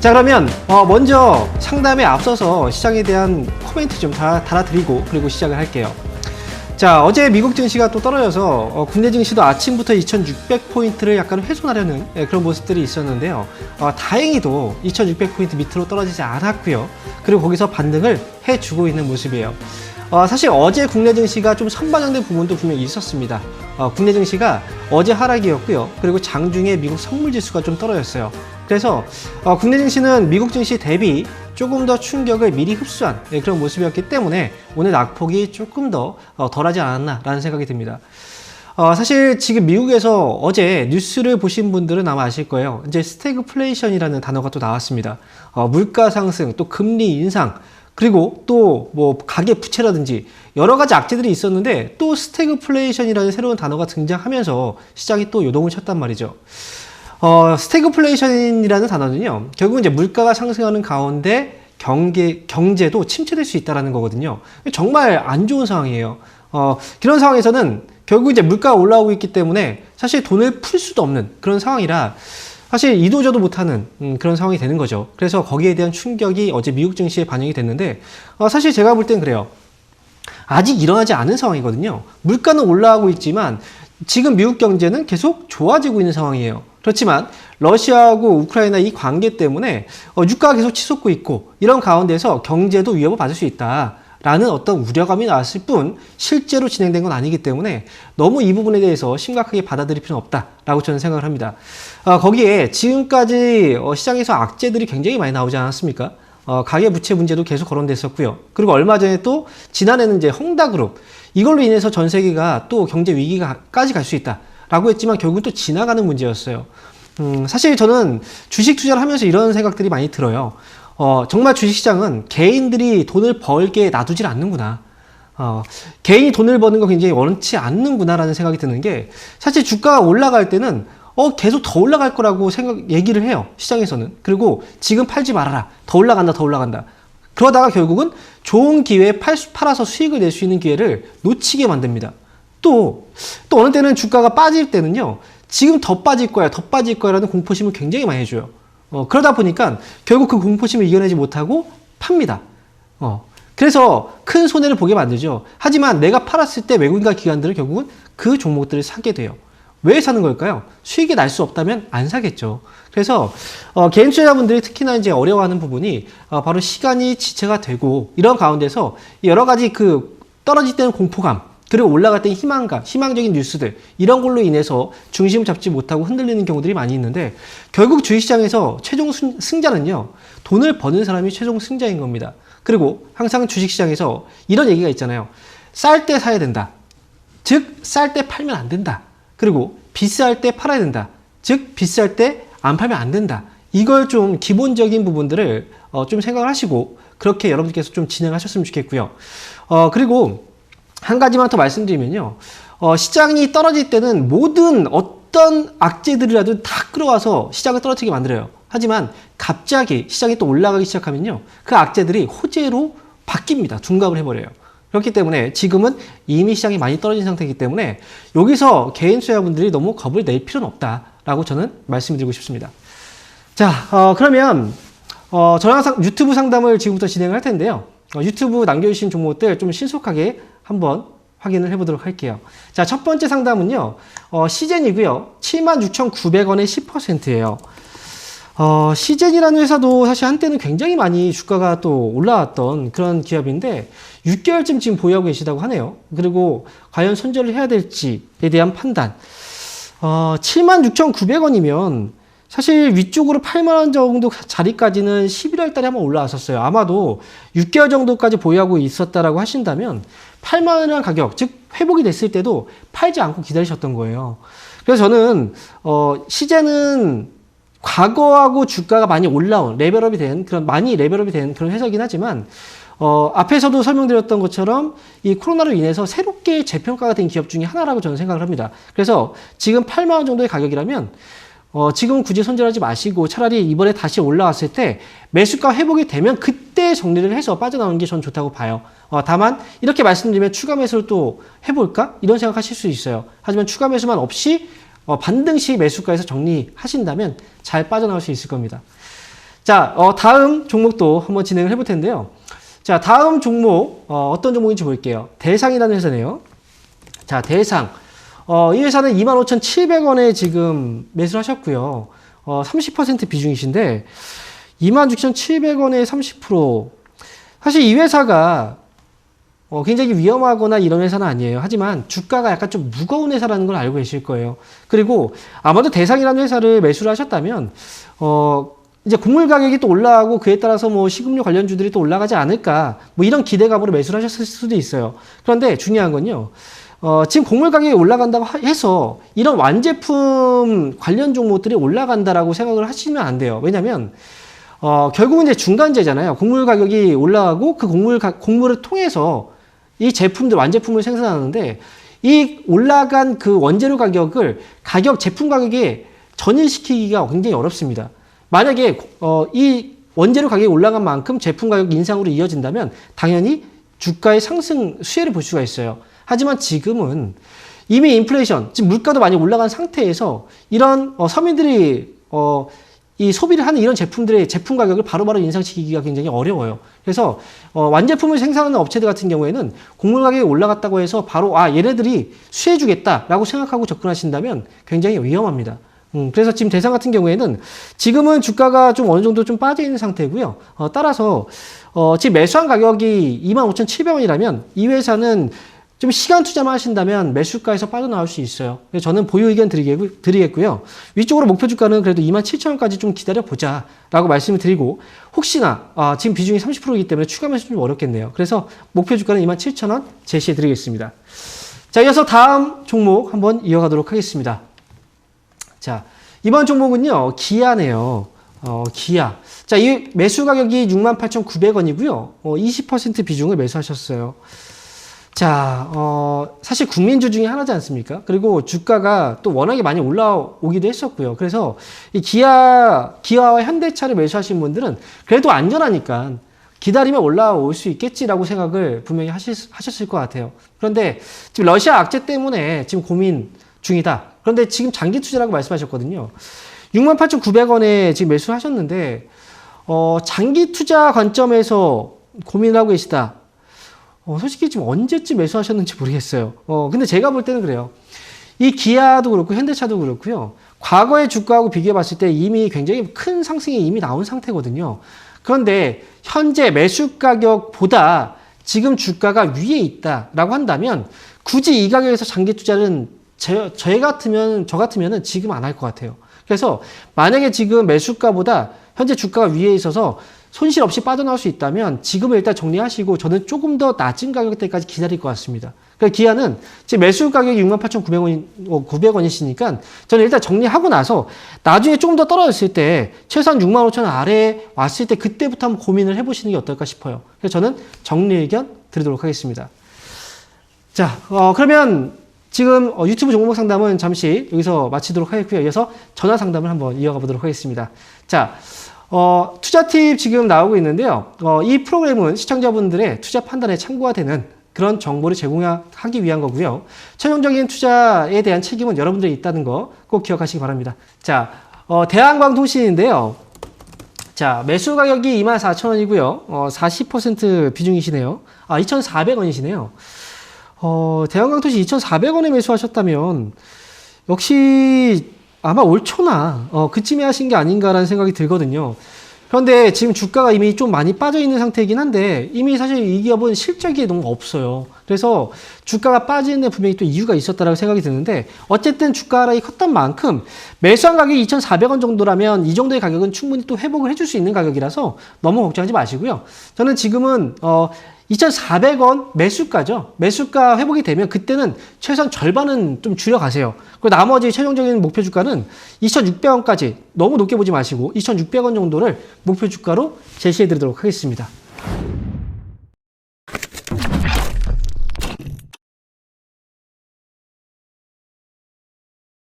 자, 그러면 먼저 상담에 앞서서 시장에 대한 코멘트 좀 달아드리고 그리고 시작을 할게요. 자, 어제 미국 증시가 또 떨어져서 국내 증시도 아침부터 2600포인트를 약간 훼손하려는 그런 모습들이 있었는데요. 다행히도 2600포인트 밑으로 떨어지지 않았고요. 그리고 거기서 반등을 해주고 있는 모습이에요. 사실 어제 국내 증시가 좀 선반영된 부분도 분명히 있었습니다. 국내 증시가 어제 하락이었고요. 그리고 장중에 미국 선물지수가 좀 떨어졌어요. 그래서 국내 증시는 미국 증시 대비 조금 더 충격을 미리 흡수한 그런 모습이었기 때문에 오늘 낙폭이 조금 더 덜하지 않았나라는 생각이 듭니다. 사실 지금 미국에서 어제 뉴스를 보신 분들은 아마 아실 거예요. 이제 스태그플레이션이라는 단어가 또 나왔습니다. 물가 상승, 또 금리 인상, 그리고 또 뭐 가계 부채라든지 여러 가지 악재들이 있었는데 또 스태그플레이션이라는 새로운 단어가 등장하면서 시장이 또 요동을 쳤단 말이죠. 스태그플레이션이라는 단어는요, 결국은 이제 물가가 상승하는 가운데 경제도 침체될 수 있다는 거거든요. 정말 안 좋은 상황이에요. 그런 상황에서는 결국 이제 물가가 올라오고 있기 때문에 사실 돈을 풀 수도 없는 그런 상황이라 사실 이도저도 못하는 그런 상황이 되는 거죠. 그래서 거기에 대한 충격이 어제 미국 증시에 반영이 됐는데 사실 제가 볼 땐 그래요. 아직 일어나지 않은 상황이거든요. 물가는 올라가고 있지만 지금 미국 경제는 계속 좋아지고 있는 상황이에요. 그렇지만 러시아하고 우크라이나 이 관계 때문에 유가가 계속 치솟고 있고 이런 가운데서 경제도 위협을 받을 수 있다라는 어떤 우려감이 나왔을 뿐 실제로 진행된 건 아니기 때문에 너무 이 부분에 대해서 심각하게 받아들일 필요는 없다라고 저는 생각을 합니다. 거기에 지금까지 시장에서 악재들이 굉장히 많이 나오지 않았습니까? 가계부채 문제도 계속 거론됐었고요. 그리고 얼마 전에 또 지난해는 이제 헝다그룹 이걸로 인해서 전 세계가 또 경제 위기까지 갈 수 있다라고 했지만 결국 또 지나가는 문제였어요. 사실 저는 주식 투자를 하면서 이런 생각들이 많이 들어요. 정말 주식시장은 개인들이 돈을 벌게 놔두질 않는구나. 개인이 돈을 버는 거 굉장히 원치 않는구나라는 생각이 드는 게 사실 주가가 올라갈 때는 계속 더 올라갈 거라고 얘기를 해요. 시장에서는. 그리고 지금 팔지 말아라. 더 올라간다, 더 올라간다. 그러다가 결국은 좋은 기회에 팔아서 수익을 낼 수 있는 기회를 놓치게 만듭니다. 또 어느 때는 주가가 빠질 때는요, 지금 더 빠질 거야, 더 빠질 거야 라는 공포심을 굉장히 많이 해줘요. 그러다 보니까 결국 그 공포심을 이겨내지 못하고 팝니다. 그래서 큰 손해를 보게 만들죠. 하지만 내가 팔았을 때 외국인과 기관들은 결국은 그 종목들을 사게 돼요. 왜 사는 걸까요? 수익이 날 수 없다면 안 사겠죠. 그래서 개인 투자자분들이 특히나 이제 어려워하는 부분이 바로 시간이 지체가 되고 이런 가운데서 여러 가지 그 떨어질 때는 공포감 그리고 올라갈 때는 희망감, 희망적인 뉴스들 이런 걸로 인해서 중심을 잡지 못하고 흔들리는 경우들이 많이 있는데 결국 주식시장에서 최종 승자는요. 돈을 버는 사람이 최종 승자인 겁니다. 그리고 항상 주식시장에서 이런 얘기가 있잖아요. 쌀 때 사야 된다. 즉 쌀 때 팔면 안 된다. 그리고 비쌀 때 팔아야 된다. 즉 비쌀 때 안 팔면 안 된다. 이걸 좀 기본적인 부분들을 좀 생각을 하시고 그렇게 여러분께서 좀 진행하셨으면 좋겠고요. 그리고 한 가지만 더 말씀드리면요. 시장이 떨어질 때는 모든 어떤 악재들이라도 다 끌어와서 시장을 떨어뜨리게 만들어요. 하지만 갑자기 시장이 또 올라가기 시작하면요. 그 악재들이 호재로 바뀝니다. 둔갑을 해버려요. 그렇기 때문에 지금은 이미 시장이 많이 떨어진 상태이기 때문에 여기서 개인 투자자분들이 너무 겁을 낼 필요는 없다라고 저는 말씀드리고 싶습니다. 자, 그러면 저랑 유튜브 상담을 지금부터 진행을 할 텐데요. 유튜브 남겨주신 종목들 좀 신속하게 한번 확인을 해보도록 할게요. 자, 첫 번째 상담은요. 시젠이고요. 76,900원의 10%예요. 시젠이라는 회사도 사실 한때는 굉장히 많이 주가가 또 올라왔던 그런 기업인데 6개월쯤 지금 보유하고 계시다고 하네요. 그리고 과연 손절을 해야 될지에 대한 판단. 76,900원이면 사실 위쪽으로 8만원 정도 자리까지는 11월 달에 한번 올라왔었어요. 아마도 6개월 정도까지 보유하고 있었다라고 하신다면 8만원이라는 가격, 즉 회복이 됐을 때도 팔지 않고 기다리셨던 거예요. 그래서 저는 시젠은 과거하고 주가가 많이 올라온 많이 레벨업이 된 그런 회사이긴 하지만 앞에서도 설명드렸던 것처럼 이 코로나로 인해서 새롭게 재평가가 된 기업 중에 하나라고 저는 생각을 합니다. 그래서 지금 8만 원 정도의 가격이라면 지금 굳이 손절하지 마시고 차라리 이번에 다시 올라왔을 때 매수가 회복이 되면 그때 정리를 해서 빠져나오는 게 전 좋다고 봐요. 다만 이렇게 말씀드리면 추가 매수를 또 해볼까? 이런 생각하실 수 있어요. 하지만 추가 매수만 없이 반등시 매수가에서 정리하신다면 잘 빠져나올 수 있을 겁니다. 자, 다음 종목도 한번 진행을 해볼 텐데요. 자, 다음 종목, 어떤 종목인지 볼게요. 대상이라는 회사네요. 자, 대상. 이 회사는 25,700원에 지금 매수를 하셨고요. 30% 비중이신데, 26,700원에 30%. 사실 이 회사가 굉장히 위험하거나 이런 회사는 아니에요. 하지만 주가가 약간 좀 무거운 회사라는 걸 알고 계실 거예요. 그리고 아마도 대상이라는 회사를 매수를 하셨다면, 이제 곡물 가격이 또 올라가고 그에 따라서 뭐 식음료 관련주들이 또 올라가지 않을까, 뭐 이런 기대감으로 매수를 하셨을 수도 있어요. 그런데 중요한 건요. 지금 곡물 가격이 올라간다고 해서 이런 완제품 관련 종목들이 올라간다라고 생각을 하시면 안 돼요. 왜냐면, 결국은 이제 중간재잖아요. 곡물 가격이 올라가고 그 곡물을 통해서 이 제품들, 완제품을 생산하는데 이 올라간 그 원재료 가격을 제품 가격에 전이시키기가 굉장히 어렵습니다. 만약에, 이 원재료 가격이 올라간 만큼 제품 가격 인상으로 이어진다면 당연히 주가의 상승 수혜를 볼 수가 있어요. 하지만 지금은 이미 인플레이션, 지금 물가도 많이 올라간 상태에서 이런 서민들이 이 소비를 하는 이런 제품들의 제품 가격을 바로바로 인상시키기가 굉장히 어려워요. 그래서 완제품을 생산하는 업체들 같은 경우에는 곡물 가격이 올라갔다고 해서 바로 얘네들이 수혜주겠다라고 생각하고 접근하신다면 굉장히 위험합니다. 그래서 지금 대상 같은 경우에는 지금은 주가가 좀 어느 정도 좀 빠져 있는 상태고요. 따라서 지금 매수한 가격이 25,700원이라면 이 회사는 좀 시간 투자만 하신다면 매수가에서 빠져나올 수 있어요. 그래서 저는 보유 의견 드리겠고요. 위쪽으로 목표 주가는 그래도 27,000원까지 좀 기다려보자 라고 말씀을 드리고, 혹시나 지금 비중이 30%이기 때문에 추가 매수 좀 어렵겠네요. 그래서 목표 주가는 27,000원 제시해 드리겠습니다. 자, 이어서 다음 종목 한번 이어가도록 하겠습니다. 자, 이번 종목은요, 기아네요. 기아. 자, 이 매수 가격이 68,900원이고요. 20% 비중을 매수하셨어요. 자, 사실 국민주 중에 하나지 않습니까? 그리고 주가가 또 워낙에 많이 올라오기도 했었고요. 그래서 이 기아와 현대차를 매수하신 분들은 그래도 안전하니까 기다리면 올라올 수 있겠지라고 생각을 분명히 하셨을 것 같아요. 그런데 지금 러시아 악재 때문에 지금 고민 중이다. 그런데 지금 장기 투자라고 말씀하셨거든요. 68,900원에 지금 매수를 하셨는데, 장기 투자 관점에서 고민을 하고 계시다. 솔직히 지금 언제쯤 매수하셨는지 모르겠어요. 근데 제가 볼 때는 그래요. 이 기아도 그렇고 현대차도 그렇고요. 과거의 주가하고 비교해 봤을 때 이미 굉장히 큰 상승이 이미 나온 상태거든요. 그런데 현재 매수 가격보다 지금 주가가 위에 있다라고 한다면 굳이 이 가격에서 장기 투자는 저 같으면은 지금 안 할 것 같아요. 그래서 만약에 지금 매수가보다 현재 주가가 위에 있어서 손실 없이 빠져나올 수 있다면 지금은 일단 정리하시고 저는 조금 더 낮은 가격대까지 기다릴 것 같습니다. 그러니까 기아는 지금 매수 가격이 68,900원이시니까 저는 일단 정리하고 나서 나중에 조금 더 떨어졌을 때 최소한 65,000원 아래에 왔을 때 그때부터 한번 고민을 해보시는 게 어떨까 싶어요. 그래서 저는 정리 의견 드리도록 하겠습니다. 자, 그러면 지금 유튜브 종목 상담은 잠시 여기서 마치도록 하겠고요. 이어서 전화 상담을 한번 이어가 보도록 하겠습니다. 자, 투자 팁 지금 나오고 있는데요. 이 프로그램은 시청자분들의 투자 판단에 참고가 되는 그런 정보를 제공하기 위한 거고요. 최종적인 투자에 대한 책임은 여러분들이 있다는 거 꼭 기억하시기 바랍니다. 자, 대한광통신인데요. 자, 매수 가격이 24,000원이고요. 40% 비중이시네요. 2,400원이시네요. 대한광통신 2,400원에 매수하셨다면 역시 아마 올 초나 그쯤에 하신 게 아닌가라는 생각이 들거든요. 그런데 지금 주가가 이미 좀 많이 빠져 있는 상태이긴 한데 이미 사실 이 기업은 실적이 너무 없어요. 그래서 주가가 빠지는 데 분명히 또 이유가 있었다라고 생각이 드는데 어쨌든 주가 하락이 컸던 만큼 매수한 가격이 2,400원 정도라면 이 정도의 가격은 충분히 또 회복을 해줄 수 있는 가격이라서 너무 걱정하지 마시고요. 저는 지금은 2,400원 매수가죠. 매수가 회복이 되면 그때는 최소한 절반은 좀 줄여가세요. 그리고 나머지 최종적인 목표 주가는 2,600원까지 너무 높게 보지 마시고 2,600원 정도를 목표 주가로 제시해 드리도록 하겠습니다.